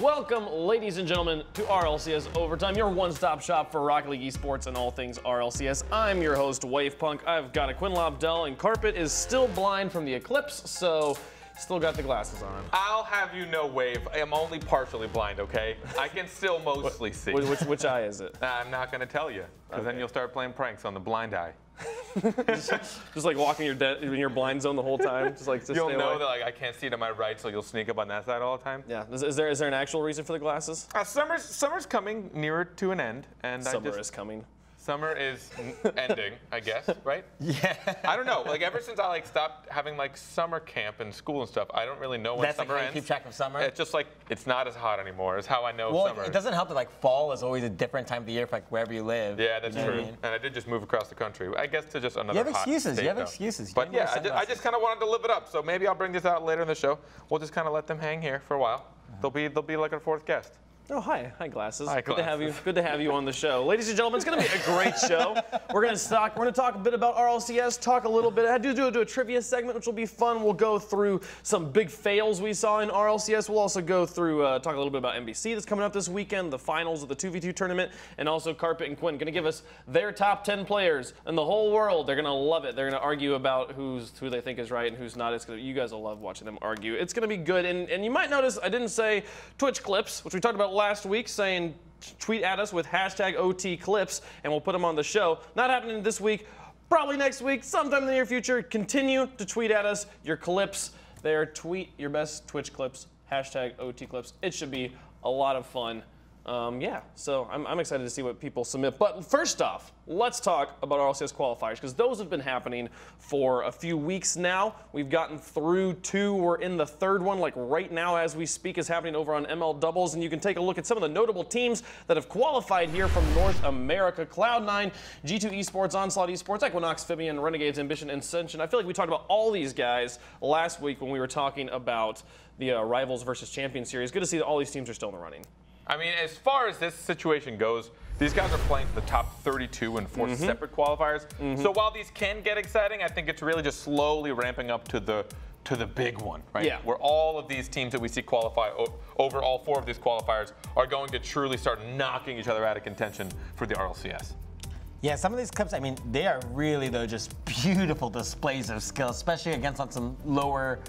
Welcome, ladies and gentlemen, to RLCS Overtime, your one-stop shop for Rocket League eSports and all things RLCS. I'm your host, Wavepunk. I've got a Quinn Lobdell, and Carpet is still blind from the eclipse, so still got the glasses on. I'll have you know, Wave, I am only partially blind, okay? I can still mostly see. Which eye is it? I'm not going to tell you, because then you'll start playing pranks on the blind eye. just like walking in your blind zone the whole time. Just you'll know that like I can't see to my right, so you'll sneak up on that side all the time. Yeah. Is there an actual reason for the glasses? Summer's coming nearer to an end, and summer is coming. Summer is ending, I guess, right? Yeah. I don't know. Like ever since I stopped having summer camp and school and stuff, I don't really know when summer ends. Keep track of summer. It's just it's not as hot anymore. Is how I know summer. It doesn't help that fall is always a different time of the year for wherever you live. Yeah, that's true. And I did just move across the country. I guess to just another. You have hot excuses. State, you have though. excuses. But yeah, I just kind of wanted to live it up. So maybe I'll bring this out later in the show. We'll just kind of let them hang here for a while. They'll be like our fourth guest. Oh, hi, Glasses. Hi, Good to have you. Good to have you on the show, ladies and gentlemen. It's going to be a great show. We're going to talk a bit about RLCS. Talk a little bit. I do a trivia segment, which will be fun. We'll go through some big fails we saw in RLCS. We'll also go through talk a little bit about NBC that's coming up this weekend, the finals of the 2v2 tournament, and also Carpet and Quinn going to give us their top 10 players in the whole world. They're going to love it. They're going to argue about who they think is right and who's not. You guys will love watching them argue. It's going to be good. And you might notice I didn't say Twitch clips, which we talked about last week, saying tweet at us with hashtag OT clips, and we'll put them on the show. Not happening this week, probably next week, sometime in the near future. Continue to tweet at us your clips there. Tweet your best Twitch clips, hashtag OT clips. It should be a lot of fun. Yeah, so I'm excited to see what people submit. But first off, let's talk about RLCS qualifiers, because those have been happening for a few weeks now. We've gotten through two. We're in the third one, right now as we speak, is happening over on ML Doubles. And you can take a look at some of the notable teams that have qualified here from North America. Cloud9, G2 eSports, Onslaught eSports, Equinox, Fibian, Renegades, Ambition, and Ascension. I feel like we talked about all these guys last week when we were talking about the Rivals versus Champions series. Good to see that all these teams are still in the running. I mean, as far as this situation goes, these guys are playing for the top 32 in 4 separate qualifiers. So while these can get exciting, I think it's really just slowly ramping up to the big one, right? Yeah. Where all of these teams that we see qualify over all 4 of these qualifiers are going to truly start knocking each other out of contention for the RLCS. Yeah, some of these clips, I mean, they are really, though, just beautiful displays of skill, especially against some lower,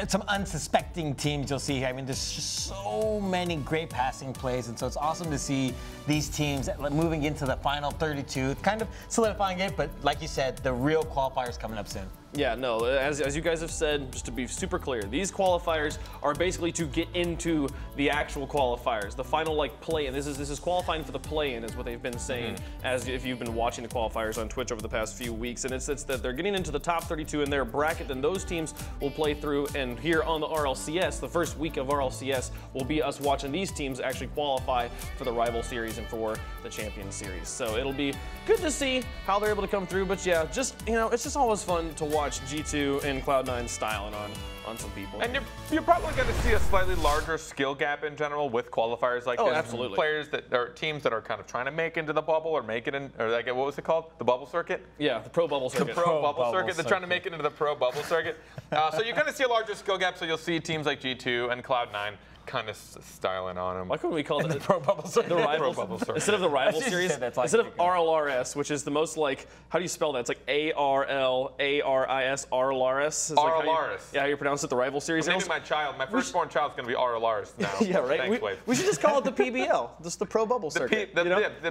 some unsuspecting teams you'll see here. I mean, there's just so many great passing plays, and so it's awesome to see these teams moving into the final 32, kind of solidifying it, but like you said, the real qualifiers coming up soon. Yeah, no, as you guys have said, just to be super clear, these qualifiers are basically to get into the actual qualifiers, the final play-in. This is qualifying for the play-in is what they've been saying, as if you've been watching the qualifiers on Twitch over the past few weeks. And it's that they're getting into the top 32 in their bracket, then those teams will play through. And here on the RLCS, the first week of RLCS will be us watching these teams actually qualify for the Rival Series and for the Champions Series. So it'll be good to see how they're able to come through. But yeah, it's just always fun to watch G2 and Cloud9 styling on some people. And you're probably going to see a slightly larger skill gap in general with qualifiers like this. Absolutely. Players that are teams that are kind of trying to make into the bubble or make it in, or what was it called? The bubble circuit? Yeah, the pro bubble circuit. The pro bubble circuit. They're trying to make it into the pro bubble circuit. So you're going to see a larger skill gap. So you'll see teams like G2 and Cloud9 kind of styling on them. Why couldn't we call it the pro bubble circuit? The Rivals, pro bubble circuit. Instead of the Rival Series, instead of RLRS, which is the most how do you spell that? It's like A-R-L-A-R-I-S, RLRS. RLRS. Yeah, how you pronounce it, the Rival Series. Well, maybe my firstborn child's going to be RLRS now. Yeah, right? Thanks, Wade. We should just call it the PBL, just the Pro Bubble Circuit. The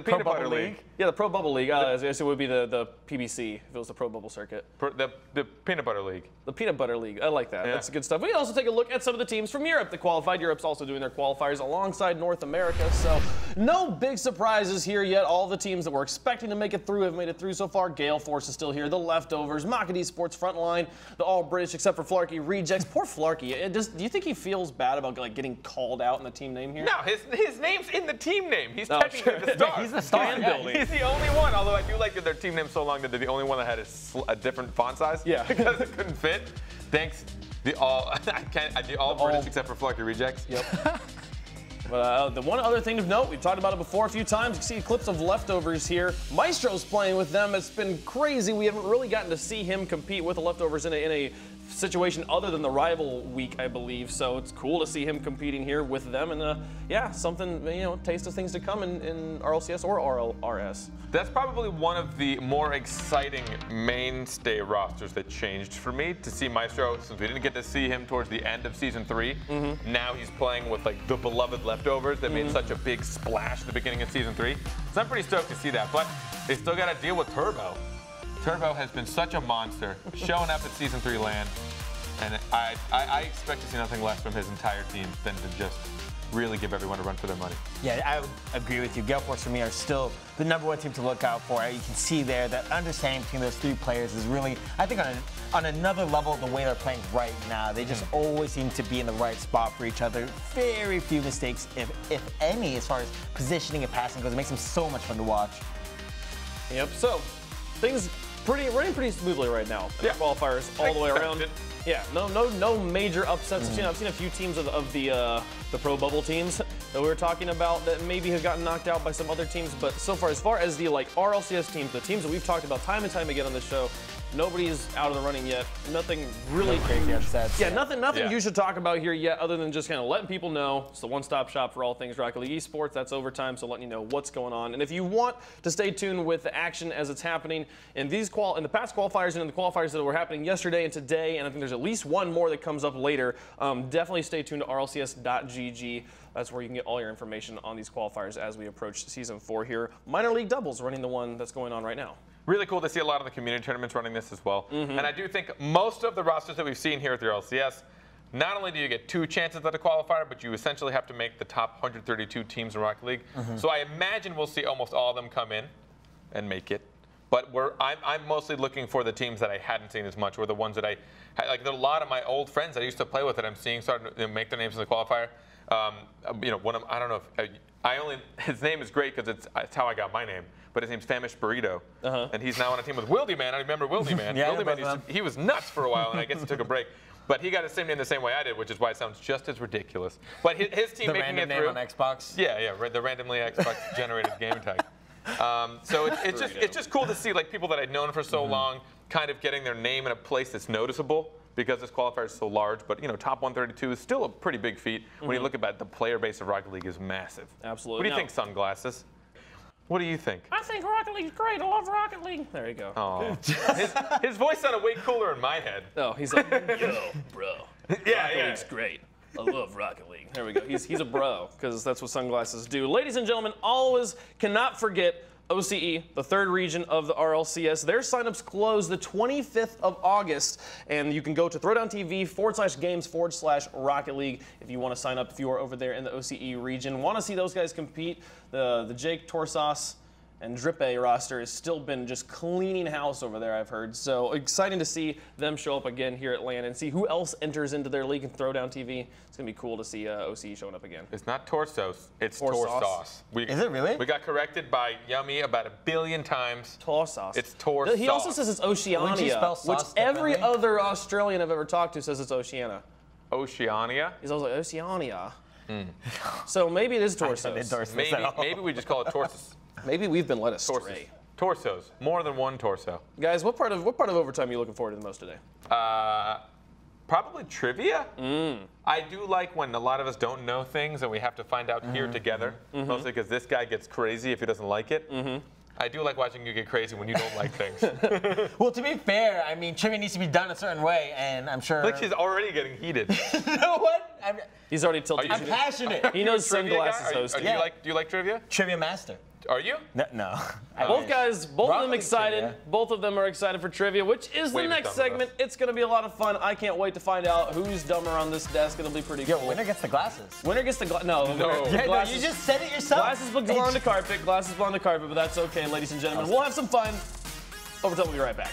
Peanut Butter League. Yeah, the Pro Bubble League. I guess it would be the PBC if it was the Pro Bubble Circuit. The Peanut Butter League. The Peanut Butter League. I like that. Yeah. That's good stuff. We can also take a look at some of the teams from Europe that qualified. Europe's also doing their qualifiers alongside North America, so no big surprises here yet. All the teams that we're expecting to make it through have made it through so far. Gale Force is still here, the Leftovers, Rocket eSports Frontline, the All British except for Flarky Rejects. Poor Flarky. Do you think he feels bad about getting called out in the team name here? No, his name's in the team name. He's technically the star. He's the star. He's the only one. Although I do like that their team name's so long that they're the only one that had a different font size. Yeah, because it couldn't fit. Thanks. The all British except for Flarky Rejects. Yep. But the one other thing to note, we've talked about it before a few times. You see clips of Leftovers here. Maestro's playing with them. It's been crazy. We haven't really gotten to see him compete with the Leftovers in a situation other than the rival week, I believe. So it's cool to see him competing here with them, and yeah, something, you know, taste of things to come in RLCS or RLRS. That's probably one of the more exciting mainstay rosters that changed for me, to see Maestro, since we didn't get to see him towards the end of Season 3. Now he's playing with like the beloved leftovers that made such a big splash at the beginning of Season 3. So I'm pretty stoked to see that, but they still got to deal with Turbo. Turbo has been such a monster, showing up at Season 3 land, and I expect to see nothing less from his entire team than to just really give everyone a run for their money. Yeah, I would agree with you. Gale Force for me are still the #1 team to look out for. You can see there that understanding between those 3 players is really, I think, on another level the way they're playing right now. They just always seem to be in the right spot for each other. Very few mistakes, if any, as far as positioning and passing goes. It makes them so much fun to watch. Yep. So things running pretty smoothly right now. Yeah. Qualifiers all the way around. Expected. Yeah, no major upsets. You know, I've seen a few teams of the pro bubble teams that we were talking about that maybe have gotten knocked out by some other teams. But so far, as far as the like RLCS teams, the teams that we've talked about time and time again on this show, nobody's out of the running yet. Nothing really crazy upsets. Yeah, nothing you should talk about here yet, other than just kind of letting people know it's the one-stop shop for all things Rocket League eSports. That's overtime, so letting you know what's going on. And if you want to stay tuned with the action as it's happening in the past qualifiers and in the qualifiers that were happening yesterday and today, and I think there's at least one more that comes up later, definitely stay tuned to RLCS.gg. That's where you can get all your information on these qualifiers as we approach Season 4 here. Minor League Doubles running the one that's going on right now. Really cool to see a lot of the community tournaments running this as well. And I do think most of the rosters that we've seen here at the RLCS, not only do you get 2 chances at a qualifier, but you essentially have to make the top 132 teams in Rocket League. So I imagine we'll see almost all of them come in and make it. But I'm mostly looking for the teams that I hadn't seen as much, or the ones that I like. There are a lot of my old friends I used to play with that I'm seeing starting to make their names in the qualifier. You know, I don't know if his name is great because it's how I got my name. But his name's Famish Burrito, and he's now on a team with Wildy Man. I remember Wildy Man. Yeah, Wildy Man he was nuts for a while, and I guess he took a break. But he got his same name the same way I did, which is why it sounds just as ridiculous. But his team making it through. The random name on Xbox. Yeah, the randomly Xbox generated game tag. So it's just cool to see like people that I'd known for so long kind of getting their name in a place that's noticeable, because this qualifier is so large. But you know, top 132 is still a pretty big feat when you look at the player base of Rocket League is massive. Absolutely. What do you think, Sunglasses? What do you think? I think Rocket League's great. I love Rocket League. There you go. Oh. his voice sounded way cooler in my head. Oh, he's like, yo, bro. Yeah, Rocket League's great. I love Rocket League. There we go. He's a bro, because that's what Sunglasses do. Ladies and gentlemen, always cannot forget OCE, the 3rd region of the RLCS. Their signups close the 25th of August, and you can go to throwdowntv/games/Rocket League if you want to sign up if you are over there in the OCE region. Want to see those guys compete? The Jake Torsos and Drippe roster has still been just cleaning house over there, I've heard. So exciting to see them show up again here at LAN and see who else enters into their league and Throwdown TV. It's going to be cool to see OCE showing up again. It's not Torsos, it's Torsos. Is it really? We got corrected by Yummy about 1 billion times. Torsos. It's Torsos. He also says it's Oceania, which every other Australian I've ever talked to says it's Oceania. Oceania? He's always like, Oceania. So maybe it is Torsos. Maybe we just call it Torsos. Maybe we've been led astray. Torsos. More than one torso. Guys, what part of overtime are you looking forward to the most today? Probably trivia. I do like when a lot of us don't know things and we have to find out here together. Mostly because this guy gets crazy if he doesn't like it. I do like watching you get crazy when you don't like things. Well, to be fair, I mean, trivia needs to be done a certain way, and I'm sure. Like she's already getting heated. You know what? He's already tilted. I'm passionate. He knows Sunglasses hosting. Do you like trivia? Trivia master. Are you? No. Both of them excited. Trivia. Both of them are excited for trivia, which is the next segment. It's going to be a lot of fun. I can't wait to find out who's dumber on this desk. It'll be pretty cool. Winner gets the glasses. Winner gets the no. Glasses. You just said it yourself. Glasses belong on the carpet. Glasses belong on the carpet, but that's okay, ladies and gentlemen. We'll have some fun. Overtime, we'll be right back.